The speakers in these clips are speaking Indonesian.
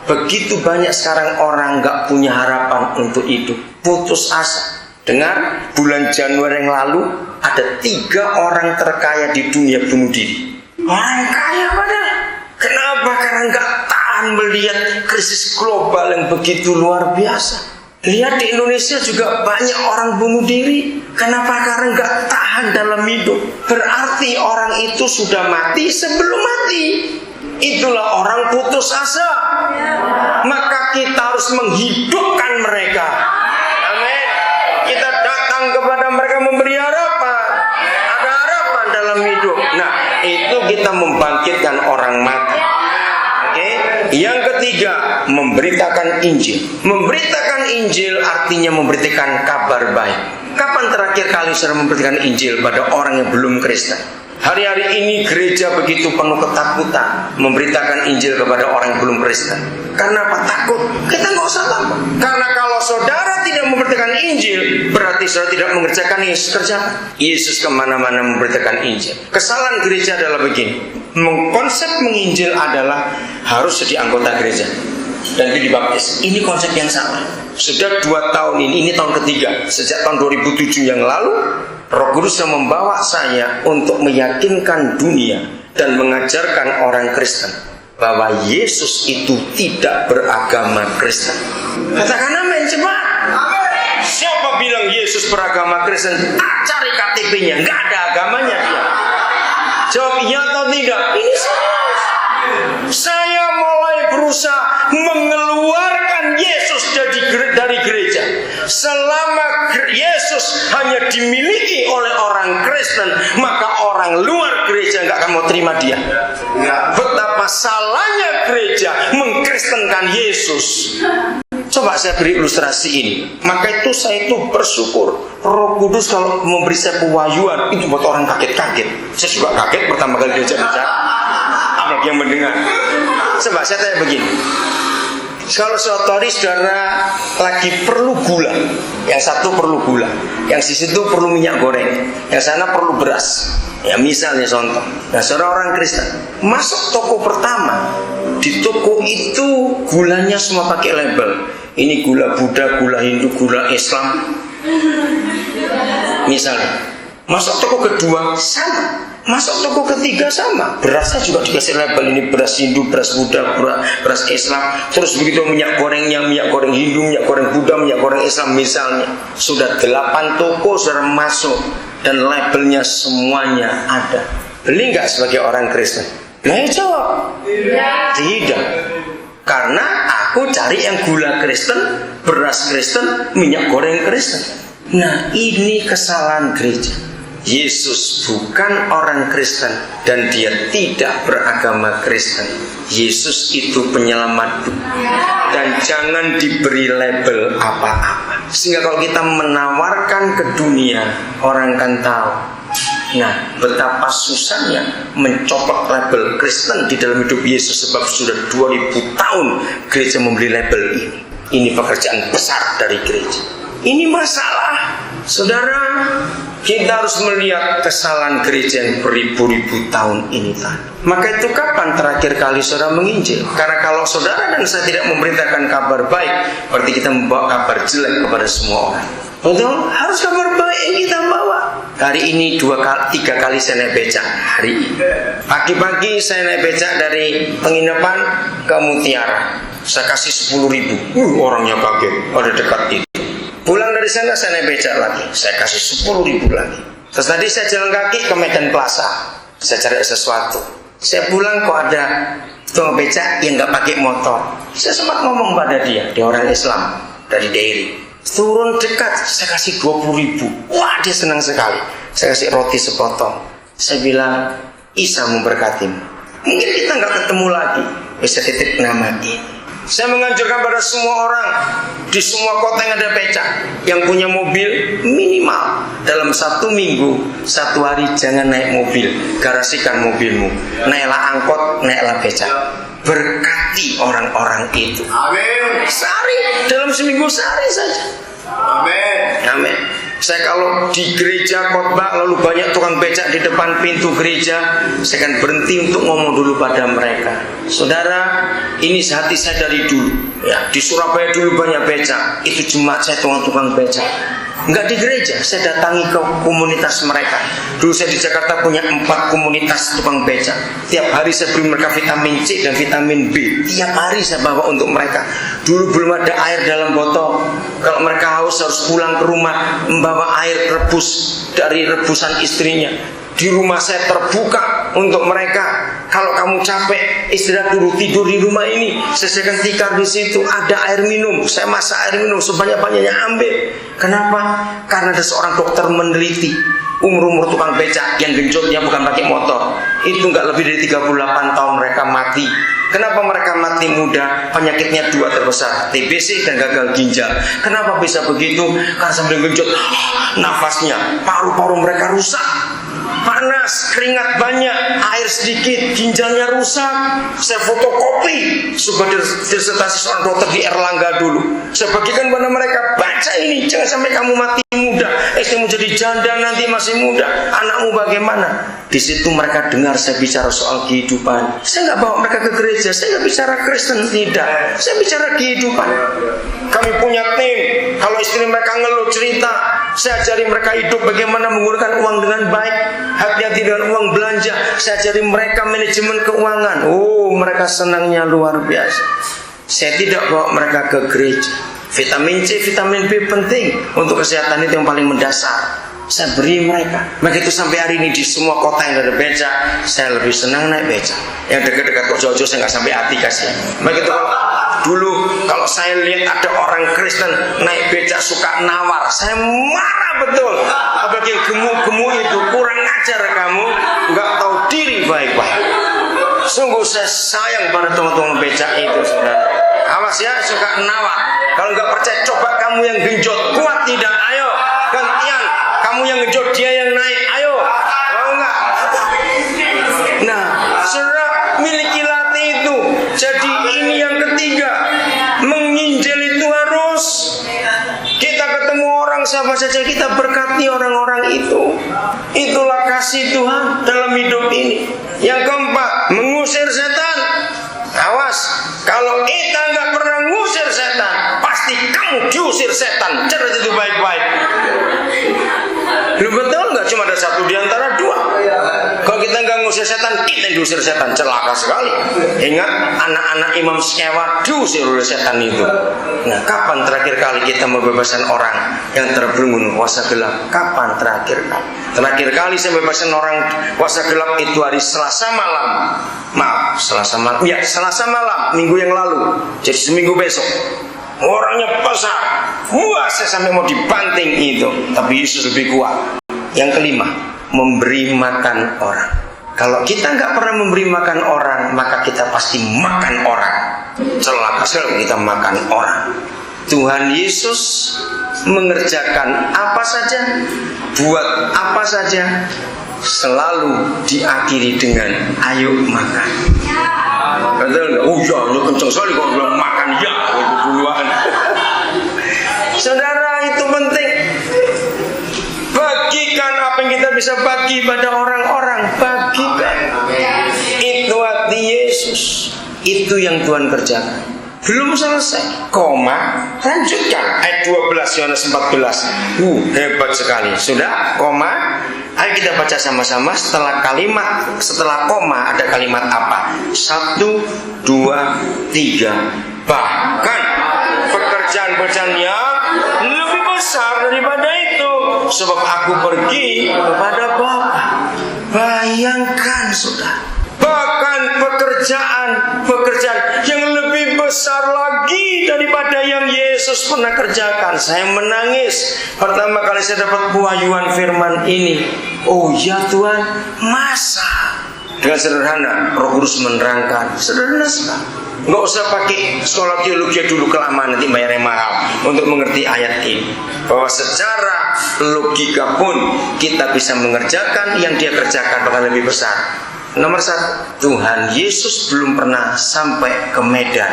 Begitu banyak sekarang orang gak punya harapan untuk hidup, putus asa. Dengar, bulan Januari yang lalu ada 3 orang terkaya di dunia bunuh diri. Orang kaya padahal. Kenapa? Karena gak tahan melihat krisis global yang begitu luar biasa. Lihat di Indonesia juga banyak orang bunuh diri. Kenapa? Karena gak tahan dalam hidup. Berarti orang itu sudah mati sebelum mati. Itulah orang putus asa. Maka kita harus menghidupkan mereka. Amin. Kita datang kepada mereka memberi harapan. Ada harapan dalam hidup. Nah, itu kita membangkitkan orang mati. Oke. Yang ketiga, memberitakan Injil. Memberitakan Injil artinya memberitakan kabar baik. Kapan terakhir kali saudara memberitakan Injil pada orang yang belum Kristen? Hari-hari ini gereja begitu penuh ketakutan memberitakan Injil kepada orang yang belum Kristen. Karena apa? Takut. Kita nggak usah takut. Karena kalau saudara tidak memberitakan Injil, berarti saudara tidak mengerjakan Yesus kerjakan. Yesus kemana-mana memberitakan Injil. Kesalahan gereja adalah begini. Konsep menginjil adalah harus jadi anggota gereja dan itu dibaptis. Ini konsep yang salah. Sudah 2 tahun ini tahun ketiga. Sejak tahun 2007 yang lalu, Roh Kudus yang membawa saya untuk meyakinkan dunia dan mengajarkan orang Kristen bahwa Yesus itu tidak beragama Kristen. Katakan amin cepat. Siapa bilang Yesus beragama Kristen? Tak cari KTP-nya, nggak ada agamanya dia. Jawab iya atau tidak? Ini serius. Saya mulai berusaha mengeluarkan Yesus dari gereja. Selama Yesus hanya dimiliki oleh orang Kristen, maka orang luar gereja nggak akan mau terima dia. Betapa salahnya gereja mengkristenkan Yesus. Coba saya beri ilustrasi ini. Maka itu saya itu bersyukur Roh Kudus kalau memberi saya pewahyuan itu buat orang kaget-kaget. Saya juga kaget pertama kali diajak bicara. Apalagi yang mendengar. Coba saya tanya begini. Kalau suatu hari saudara lagi perlu gula, yang satu perlu gula, yang di situ perlu minyak goreng, yang sana perlu beras. Ya misalnya contoh. Nah saudara orang Kristen masuk toko pertama, di toko itu gulanya semua pakai label. Ini gula Buddha, gula Hindu, gula Islam. Misalnya masuk toko kedua sama, masuk toko ketiga sama, berasnya juga dikasih label, ini beras Hindu, beras Buddha, beras Islam. Terus begitu minyak gorengnya, minyak goreng Hindu, minyak goreng Buddha, minyak goreng Islam misalnya. Sudah 8 toko sudah masuk dan labelnya semuanya ada. Beli nggak sebagai orang Kristen? Nah jawab tidak. Karena aku cari yang gula Kristen, beras Kristen, minyak goreng Kristen. Nah ini kesalahan gereja. Yesus bukan orang Kristen dan dia tidak beragama Kristen. Yesus itu penyelamat dan jangan diberi label apa-apa. Sehingga kalau kita menawarkan ke dunia, orang kan tahu. Nah, betapa susahnya mencopot label Kristen di dalam hidup Yesus sebab sudah 2000 tahun gereja membeli label ini. Ini pekerjaan besar dari gereja. Ini masalah, saudara. Kita harus melihat kesalahan gereja yang beribu-ribu tahun ini tadi. Maka itu kapan terakhir kali saudara menginjil? Karena kalau saudara dan saya tidak memberitakan kabar baik, berarti kita membawa kabar jelek kepada semua orang. Betul? Harus kabar baik yang kita bawa. Hari ini 3 kali saya naik becak. Hari ini pagi-pagi saya naik becak dari penginapan ke Mutiara. Saya kasih 10.000. Orangnya kaget pada dekat itu. Pulang dari sana saya naik becak lagi, saya kasih 10.000 lagi. Terus tadi saya jalan kaki ke Medan Plaza, saya cari sesuatu. Saya pulang kok ada tukang becak yang nggak pakai motor. Saya sempat ngomong pada dia orang Islam dari Dairi. Turun dekat, saya kasih 20.000. Wah dia senang sekali. Saya kasih roti sepotong. Saya bilang, Isa memberkatimu. Mungkin kita nggak ketemu lagi. Bisa titip nama ini. Saya menganjurkan pada semua orang di semua kota yang ada becak, yang punya mobil minimal dalam 1 minggu 1 hari jangan naik mobil, garasikan mobilmu, naiklah angkot, naiklah becak. Berkati orang-orang itu. Amin. Sehari dalam seminggu sehari saja. Amin. Amin. Saya kalau di gereja khotbah lalu banyak tukang becak di depan pintu gereja, saya akan berhenti untuk ngomong dulu pada mereka. Saudara, ini hati saya dari dulu. Ya, di Surabaya dulu banyak becak. Itu jemaat saya tukang becak. Enggak di gereja, saya datangi ke komunitas mereka. Dulu saya di Jakarta punya 4 komunitas tukang becak. Tiap hari saya beri mereka vitamin C dan vitamin B. Tiap hari saya bawa untuk mereka. Dulu belum ada air dalam botol. Kalau mereka haus harus pulang ke rumah membawa air rebus dari rebusan istrinya. Di rumah saya terbuka untuk mereka. Kalau kamu capek, istirahat dulu, tidur di rumah ini. Saya sediakan tikar di situ, ada air minum. Saya masak air minum sebanyak-banyaknya, ambil. Kenapa? Karena ada seorang dokter meneliti umur-umur tukang becak yang genjotnya bukan pakai motor. Itu nggak lebih dari 38 tahun mereka mati. Kenapa mereka mati muda? Penyakitnya 2 terbesar, TBC dan gagal ginjal. Kenapa bisa begitu? Karena sambil genjot, nafasnya, paru-paru mereka rusak. Panas, keringat banyak, air sedikit, ginjalnya rusak. Saya fotokopi sebuah disertasi seorang dokter di Erlangga dulu. Saya bagikan pada mereka, baca ini, jangan sampai kamu mati muda. Istrimu jadi janda nanti masih muda, anakmu bagaimana? Di situ mereka dengar saya bicara soal kehidupan. Saya nggak bawa mereka ke gereja, saya nggak bicara Kristen, tidak. Saya bicara kehidupan. Kami punya tim. Kalau istri mereka ngeluh cerita, saya ajari mereka hidup bagaimana menggunakan uang dengan baik, hati-hati dengan uang belanja. Saya ajari mereka manajemen keuangan. Oh, mereka senangnya luar biasa. Saya tidak bawa mereka ke gereja. Vitamin C, vitamin B penting untuk kesehatan, itu yang paling mendasar. Saya beri mereka. Begitu sampai hari ini di semua kota yang ada becak, saya lebih senang naik becak. Yang dekat-dekat kok jauh-jauh saya nggak sampai hati kasihan. Begitu dulu kalau saya lihat ada orang Kristen naik becak suka nawar, saya marah betul. Apalagi yang gemuk-gemuk itu, kurang ajar kamu, nggak tahu diri baik-baik. Sungguh saya sayang pada teman-teman becak itu, saudara. Awas ya, suka nawar. Kalau nggak percaya, coba kamu yang genjot, kuat tidak? Ayo, gantian. Kamu yang genjot, dia yang naik. Ayo, mau nggak? Nah, saudara, miliki latih itu. Jadi ini yang ketiga, menginjil itu harus. Kita ketemu orang siapa saja, kita berkati orang-orang itu. Itulah kasih Tuhan dalam hidup ini. Yang keempat, mengusir setan. Awas, kalau kita nggak pernah ngusir setan, pasti kamu diusir setan. Catat itu baik-baik. Lu betul nggak? Cuma ada satu di antara dua. Kalau kita nggak ngusir setan, kita diusir setan. Celaka sekali. Ingat, anak-anak Imam Skewa diusir oleh setan itu. Nah, kapan terakhir kali kita membebaskan orang yang terbelenggu kuasa gelap? Kapan terakhir kali? Terakhir kali saya bebaskan orang kuasa gelap itu hari Selasa malam. Maaf, Selasa malam. Ya, Selasa malam minggu yang lalu. Jadi seminggu besok. Orangnya besar, puasa sampai mau dibanting itu. Tapi Yesus lebih kuat. Yang kelima, memberi makan orang. Kalau kita nggak pernah memberi makan orang, maka kita pasti makan orang. Celaka sekali kita makan orang. Tuhan Yesus mengerjakan apa saja, buat apa saja, selalu diakhiri dengan ayo makan. Betul nggak? Oh ya, lu kenceng sekali kok bilang makan ya, itu duluan. Saudara, itu penting. Bagikan apa yang kita bisa bagi pada orang-orang. Bagikan. Itu hati Yesus. Itu yang Tuhan kerjakan. Belum selesai, koma, lanjutkan ayat 12 Yohanes 14. Hebat sekali. Sudah, koma. Ayo kita baca sama-sama. Setelah koma ada kalimat apa? 1, 2, 3. Bahkan pekerjaan-pekerjaan yang lebih besar daripada itu, sebab aku pergi kepada Bapa. Bayangkan, saudara. Bahkan pekerjaan yang lebih besar lagi daripada yang Yesus pernah kerjakan. Saya menangis pertama kali saya dapat pewahyuan firman ini. Oh ya Tuhan, masa? Dengan sederhana, Roh Kudus menerangkan. Sederhana sekali. Nggak usah pakai sekolah teologi dulu kelamaan, nanti bayarnya mahal untuk mengerti ayat ini. Bahwa secara logika pun kita bisa mengerjakan yang dia kerjakan bahkan lebih besar. Nomor 1, Tuhan Yesus belum pernah sampai ke Medan.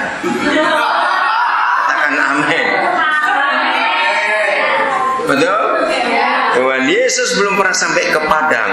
Katakan amin. Betul? Yesus belum pernah sampai ke Padang.